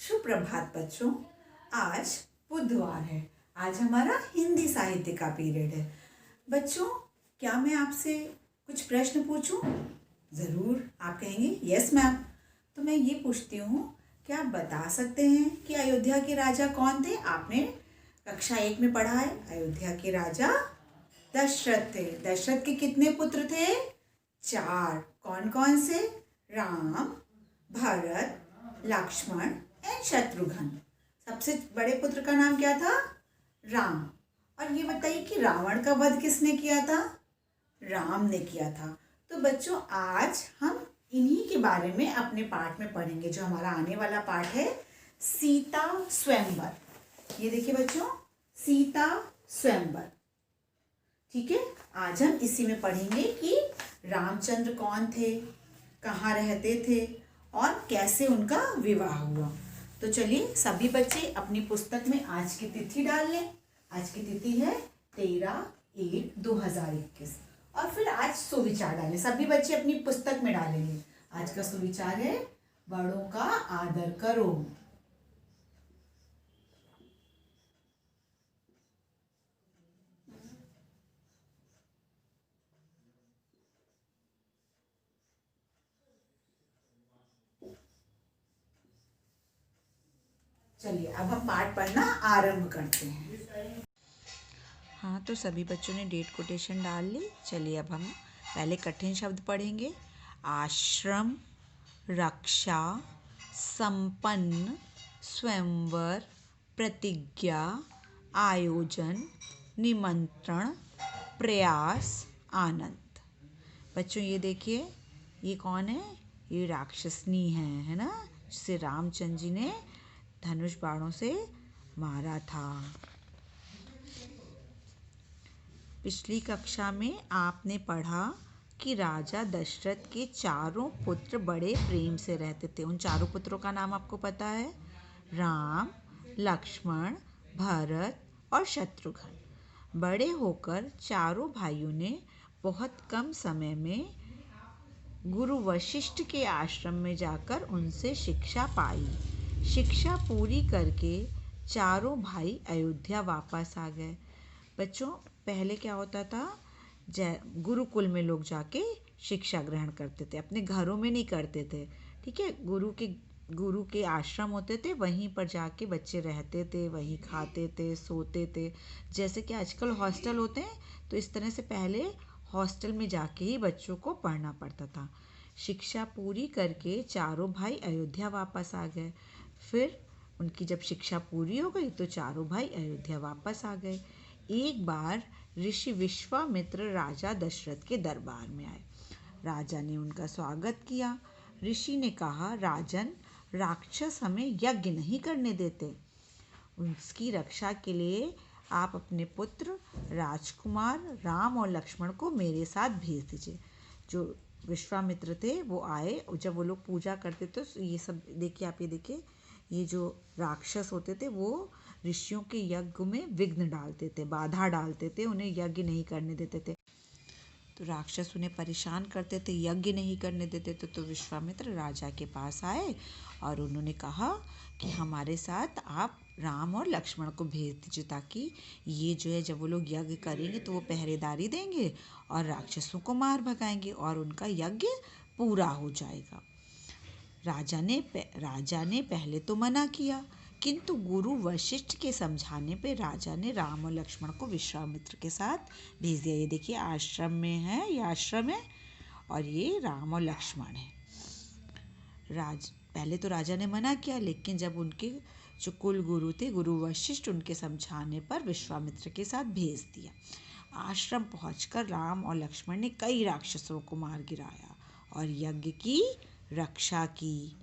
सुप्रभात बच्चों। आज बुधवार है। आज हमारा हिंदी साहित्य का पीरियड है। बच्चों, क्या मैं आपसे कुछ प्रश्न पूछूं? ज़रूर। आप कहेंगे यस मैम। तो मैं ये पूछती हूँ, क्या आप बता सकते हैं कि अयोध्या के राजा कौन थे? आपने कक्षा 1 में पढ़ा है। अयोध्या के राजा दशरथ थे। दशरथ के कितने पुत्र थे? 4। कौन कौन से? राम, भरत, लक्ष्मण एंड शत्रुघ्न। सबसे बड़े पुत्र का नाम क्या था? राम। और ये बताइए कि रावण का वध किसने किया था? राम ने किया था। तो बच्चों, आज हम इन्हीं के बारे में अपने पाठ में पढ़ेंगे। जो हमारा आने वाला पाठ है, सीता स्वयंवर। ये देखिए बच्चों, सीता स्वयंवर। ठीक है, आज हम इसी में पढ़ेंगे कि रामचंद्र कौन थे, कहाँ रहते थे और कैसे उनका विवाह हुआ। तो चलिए सभी बच्चे अपनी पुस्तक में आज की तिथि डाल लें। आज की तिथि है 13/1/2021 और फिर आज सुविचार डालें। सभी बच्चे अपनी पुस्तक में डालेंगे। आज का सुविचार है, बड़ों का आदर करो। चलिए अब हम पाठ पढ़ना आरंभ करते हैं। हाँ, तो सभी बच्चों ने डेट कोटेशन डाल ली। चलिए अब हम पहले कठिन शब्द पढ़ेंगे। आश्रम, रक्षा, संपन्न, स्वयंवर, प्रतिज्ञा, आयोजन, निमंत्रण, प्रयास, आनंद। बच्चों ये देखिए, ये कौन है? ये राक्षसनी है ना, जिसे रामचंद्र जी ने धनुष बाणों से मारा था। पिछली कक्षा में आपने पढ़ा कि राजा दशरथ के 4 पुत्र बड़े प्रेम से रहते थे। उन 4 पुत्रों का नाम आपको पता है? राम, लक्ष्मण, भरत और शत्रुघ्न। बड़े होकर 4 भाइयों ने बहुत कम समय में गुरु वशिष्ठ के आश्रम में जाकर उनसे शिक्षा पाई। शिक्षा पूरी करके 4 भाई अयोध्या वापस आ गए। बच्चों, पहले क्या होता था? गुरुकुल में लोग जाके शिक्षा ग्रहण करते थे, अपने घरों में नहीं करते थे। ठीक है, गुरु के आश्रम होते थे, वहीं पर जाके बच्चे रहते थे, वहीं खाते थे, सोते थे। जैसे कि आजकल हॉस्टल होते हैं, तो इस तरह से पहले हॉस्टल में जाके ही बच्चों को पढ़ना पड़ता था। शिक्षा पूरी करके 4 भाई अयोध्या वापस आ गए। फिर उनकी जब शिक्षा पूरी हो गई तो 4 भाई अयोध्या वापस आ गए। एक बार ऋषि विश्वामित्र राजा दशरथ के दरबार में आए। राजा ने उनका स्वागत किया। ऋषि ने कहा, राजन, राक्षस हमें यज्ञ नहीं करने देते। उसकी रक्षा के लिए आप अपने पुत्र राजकुमार राम और लक्ष्मण को मेरे साथ भेज दीजिए। जो विश्वामित्र थे वो आए, जब वो लोग पूजा करते थे तो ये सब देखिए, आप ये देखिए, ये जो राक्षस होते थे वो ऋषियों के यज्ञ में विघ्न डालते थे, बाधा डालते थे, उन्हें यज्ञ नहीं करने देते थे। तो राक्षस उन्हें परेशान करते थे, यज्ञ नहीं करने देते थे। तो विश्वामित्र राजा के पास आए और उन्होंने कहा कि हमारे साथ आप राम और लक्ष्मण को भेज दीजिए, ताकि ये जो है, जब वो लोग यज्ञ करेंगे तो वो पहरेदारी देंगे और राक्षसों को मार भगाएंगे और उनका यज्ञ पूरा हो जाएगा। राजा ने पहले तो मना किया, किंतु गुरु वशिष्ठ के समझाने पे राजा ने राम और लक्ष्मण को विश्वामित्र के साथ भेज दिया। ये देखिए, आश्रम में है, ये आश्रम है और ये राम और लक्ष्मण है। पहले तो राजा ने मना किया, लेकिन जब उनके जो कुल गुरु थे, गुरु वशिष्ठ, उनके समझाने पर विश्वामित्र के साथ भेज दिया। आश्रम पहुंचकर राम और लक्ष्मण ने कई राक्षसों को मार गिराया और यज्ञ की रक्षा की।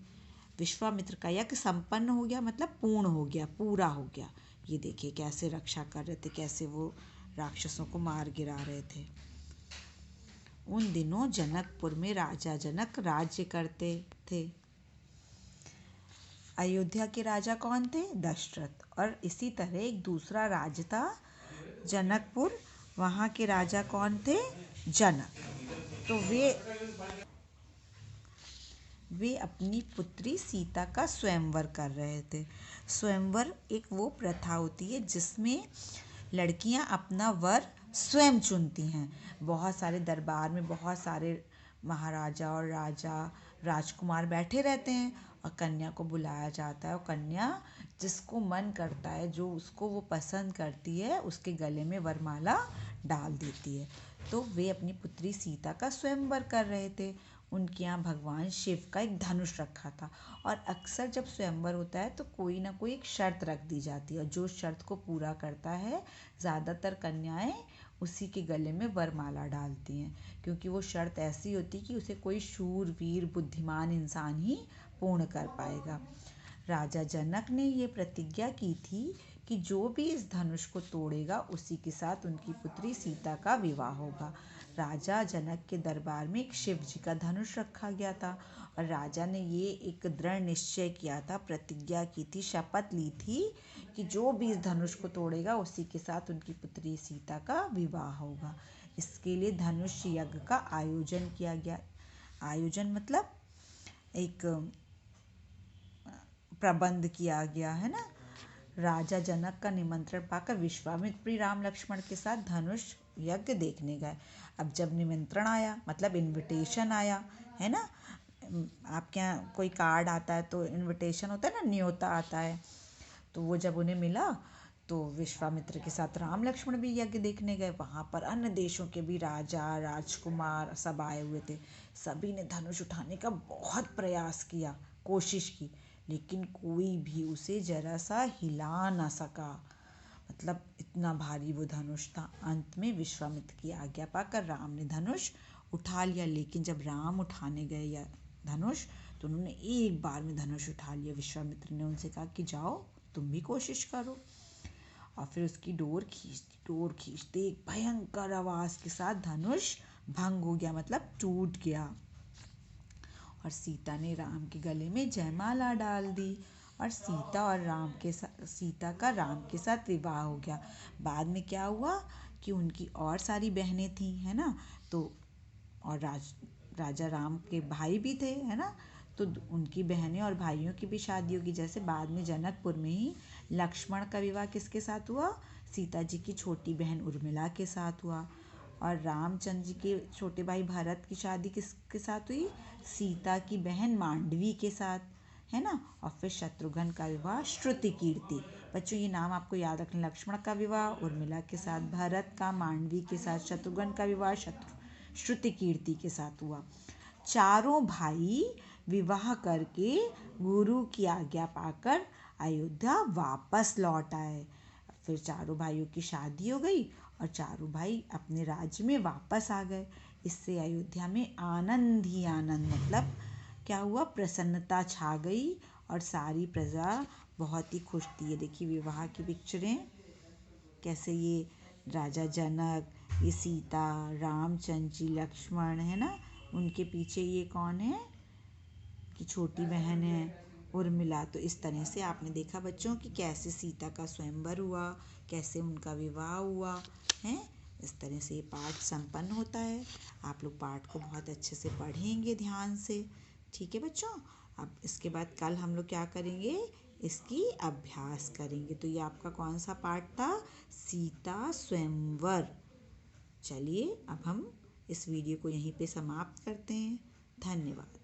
विश्वामित्र का यज्ञ संपन्न हो गया, मतलब पूर्ण हो गया, पूरा हो गया। ये देखिए कैसे रक्षा कर रहे थे, कैसे वो राक्षसों को मार गिरा रहे थे। उन दिनों जनकपुर में राजा जनक राज्य करते थे। अयोध्या के राजा कौन थे? दशरथ। और इसी तरह एक दूसरा राज्य था जनकपुर, वहाँ के राजा कौन थे? जनक। तो वे अपनी पुत्री सीता का स्वयंवर कर रहे थे। स्वयंवर एक वो प्रथा होती है जिसमें लड़कियां अपना वर स्वयं चुनती हैं। बहुत सारे दरबार में बहुत सारे महाराजा और राजा राजकुमार बैठे रहते हैं और कन्या को बुलाया जाता है और कन्या जिसको मन करता है, जो उसको वो पसंद करती है, उसके गले में वरमाला डाल देती है। तो वे अपनी पुत्री सीता का स्वयंवर कर रहे थे। उनके यहाँ भगवान शिव का एक धनुष रखा था और अक्सर जब स्वयंवर होता है तो कोई ना कोई एक शर्त रख दी जाती है और जो शर्त को पूरा करता है, ज़्यादातर कन्याएं उसी के गले में वरमाला डालती हैं, क्योंकि वो शर्त ऐसी होती कि उसे कोई शूरवीर बुद्धिमान इंसान ही पूर्ण कर पाएगा। राजा जनक ने ये प्रतिज्ञा की थी कि जो भी इस धनुष को तोड़ेगा उसी के साथ उनकी पुत्री सीता का विवाह होगा। राजा जनक के दरबार में एक शिव जी का धनुष रखा गया था और राजा ने ये एक दृढ़ निश्चय किया था, प्रतिज्ञा की थी, शपथ ली थी कि जो भी इस धनुष को तोड़ेगा उसी के साथ उनकी पुत्री सीता का विवाह होगा। इसके लिए धनुष यज्ञ का आयोजन किया गया। आयोजन मतलब एक प्रबंध किया गया है ना। राजा जनक का निमंत्रण पाकर विश्वामित्र भी राम लक्ष्मण के साथ धनुष यज्ञ देखने गए। अब जब निमंत्रण आया मतलब इनविटेशन आया, है ना, आपके यहाँ कोई कार्ड आता है तो इनविटेशन होता है ना, न्योता आता है, तो वो जब उन्हें मिला तो विश्वामित्र के साथ राम लक्ष्मण भी यज्ञ देखने गए। वहाँ पर अन्य देशों के भी राजा राजकुमार सब आए हुए थे। सभी ने धनुष उठाने का बहुत प्रयास किया, कोशिश की, लेकिन कोई भी उसे जरा सा हिला ना सका। मतलब इतना भारी वो धनुष था। अंत में विश्वामित्र की आज्ञा पाकर राम ने धनुष उठा लिया, लेकिन जब राम उठाने गए या धनुष तो उन्होंने एक बार में धनुष उठा लिया। विश्वामित्र ने उनसे कहा कि जाओ तुम भी कोशिश करो, और फिर उसकी डोर खींचते एक भयंकर आवाज के साथ धनुष भंग हो गया, मतलब टूट गया और सीता ने राम के गले में जयमाला डाल दी और सीता का राम के साथ विवाह हो गया। बाद में क्या हुआ कि उनकी और सारी बहनें थीं, है ना, तो और राजा राम के भाई भी थे, है ना, तो उनकी बहनें और भाइयों की भी शादी होगी। जैसे बाद में जनकपुर में ही लक्ष्मण का विवाह किसके साथ हुआ? सीता जी की छोटी बहन उर्मिला के साथ हुआ। और रामचंद्र जी के छोटे भाई भरत की शादी किसके साथ हुई? सीता की बहन मांडवी के साथ, है ना। और फिर शत्रुघ्न का विवाह श्रुतिकीर्ति। बच्चों ये नाम आपको याद रखना। लक्ष्मण का विवाह उर्मिला के साथ, भरत का मांडवी के साथ, शत्रुघ्न का विवाह श्रुतिकीर्ति के साथ हुआ। चारों भाई विवाह करके गुरु की आज्ञा पाकर अयोध्या वापस लौट आए। फिर चारों भाइयों की शादी हो गई और चारों भाई अपने राज्य में वापस आ गए। इससे अयोध्या में आनंद ही आनंद, मतलब क्या हुआ, प्रसन्नता छा गई और सारी प्रजा बहुत ही खुश थी। ये देखिए विवाह की पिक्चरें कैसे, ये राजा जनक, ये सीता, रामचंद्र जी, लक्ष्मण, है ना, उनके पीछे ये कौन है कि छोटी बहन है उर्मिला। तो इस तरह से आपने देखा बच्चों कि कैसे सीता का स्वयंवर हुआ, कैसे उनका विवाह हुआ है। इस तरह से ये पाठ संपन्न होता है। आप लोग पाठ को बहुत अच्छे से पढ़ेंगे ध्यान से, ठीक है बच्चों। अब इसके बाद कल हम लोग क्या करेंगे, इसकी अभ्यास करेंगे। तो ये आपका कौन सा पाठ था? सीता स्वयंवर। चलिए अब हम इस वीडियो को यहीं पे समाप्त करते हैं। धन्यवाद।